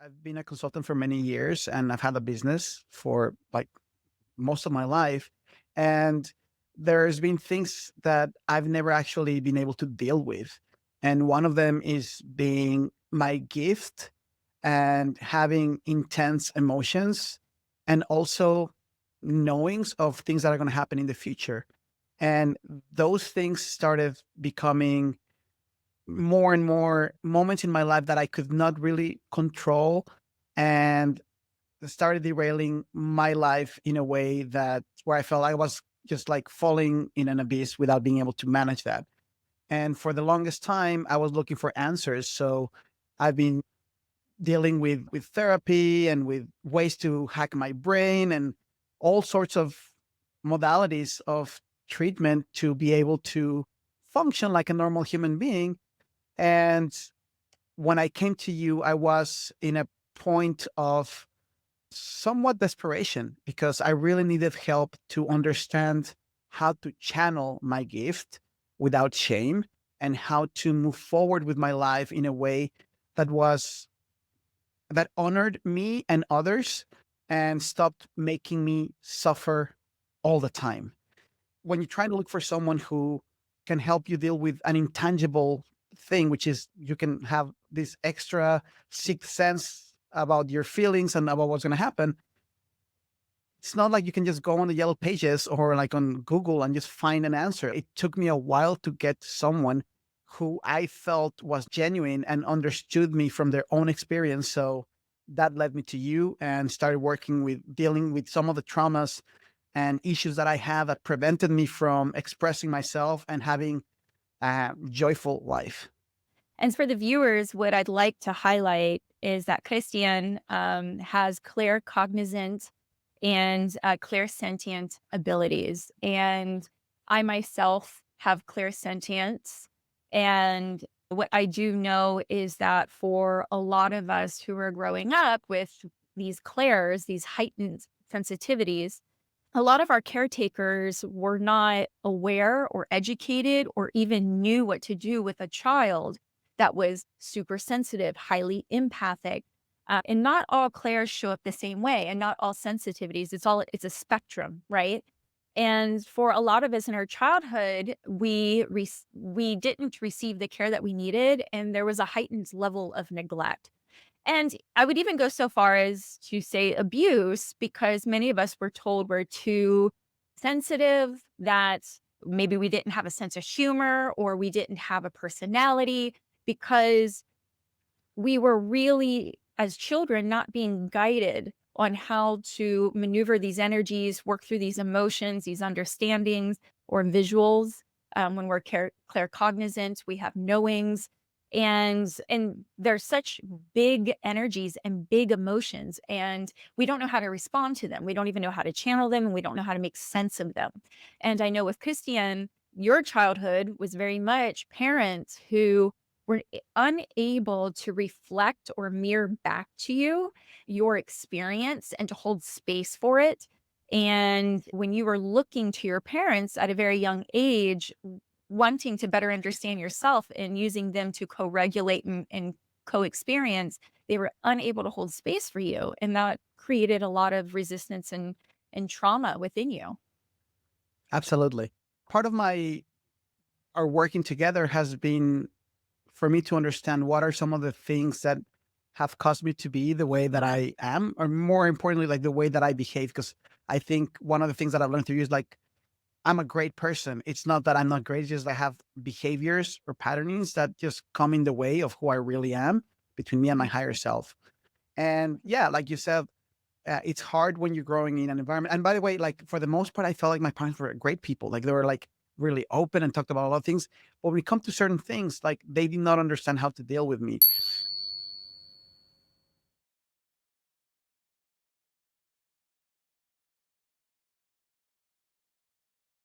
I've been a consultant for many years and I've had a business for like most of my life. And there's been things that I've never actually been able to deal with. And one of them is being my gift and having intense emotions and also knowings of things that are going to happen in the future. And those things started becoming more and more moments in my life that I could not really control and started derailing my life in a way that where I felt I was just like falling in an abyss without being able to manage that. And for the longest time, I was looking for answers. So I've been dealing with therapy and with ways to hack my brain and all sorts of modalities of treatment to be able to function like a normal human being. And when I came to you, I was in a point of somewhat desperation because I really needed help to understand how to channel my gift without shame and how to move forward with my life in a way that was that honored me and others and stopped making me suffer all the time. When you're trying to look for someone who can help you deal with an intangible thing, which is you can have this extra sixth sense about your feelings and about what's going to happen. It's not like you can just go on the yellow pages or like on Google and just find an answer. It took me a while to get someone who I felt was genuine and understood me from their own experience. So that led me to you and started working with dealing with some of the traumas and issues that I have that prevented me from expressing myself and having a joyful life. And for the viewers, what I'd like to highlight is that Cristian has claircognizant and clairsentient abilities. And I myself have clairsentience. And what I do know is that for a lot of us who are growing up with these clairs, these heightened sensitivities, a lot of our caretakers were not aware or educated or even knew what to do with a child that was super sensitive, highly empathic. And not all clairs show up the same way, and not all sensitivities. It's a spectrum, right? And for a lot of us in our childhood, we didn't receive the care that we needed, and there was a heightened level of neglect. And I would even go so far as to say abuse, because many of us were told we're too sensitive, that maybe we didn't have a sense of humor or we didn't have a personality because we were really, as children, not being guided on how to maneuver these energies, work through these emotions, these understandings or visuals. When we're claircognizant, we have knowings, and there's such big energies and big emotions, and we don't know how to respond to them. We don't even know how to channel them, and we don't know how to make sense of them. And I know with Christian, your childhood was very much parents who were unable to reflect or mirror back to you your experience and to hold space for it. And when you were looking to your parents at a very young age, wanting to better understand yourself and using them to co-regulate and co-experience, they were unable to hold space for you. And that created a lot of resistance and trauma within you. Absolutely. Part of my our working together has been for me to understand what are some of the things that have caused me to be the way that I am, or more importantly, like the way that I behave. Because I think one of the things that I've learned through you is like I'm a great person. It's not that I'm not great, it's just I have behaviors or patterns that just come in the way of who I really am between me and my higher self. And yeah, like you said, it's hard when you're growing in an environment. And by the way, like for the most part, I felt like my parents were great people. Like they were like really open and talked about a lot of things. But when it comes to certain things, like they did not understand how to deal with me.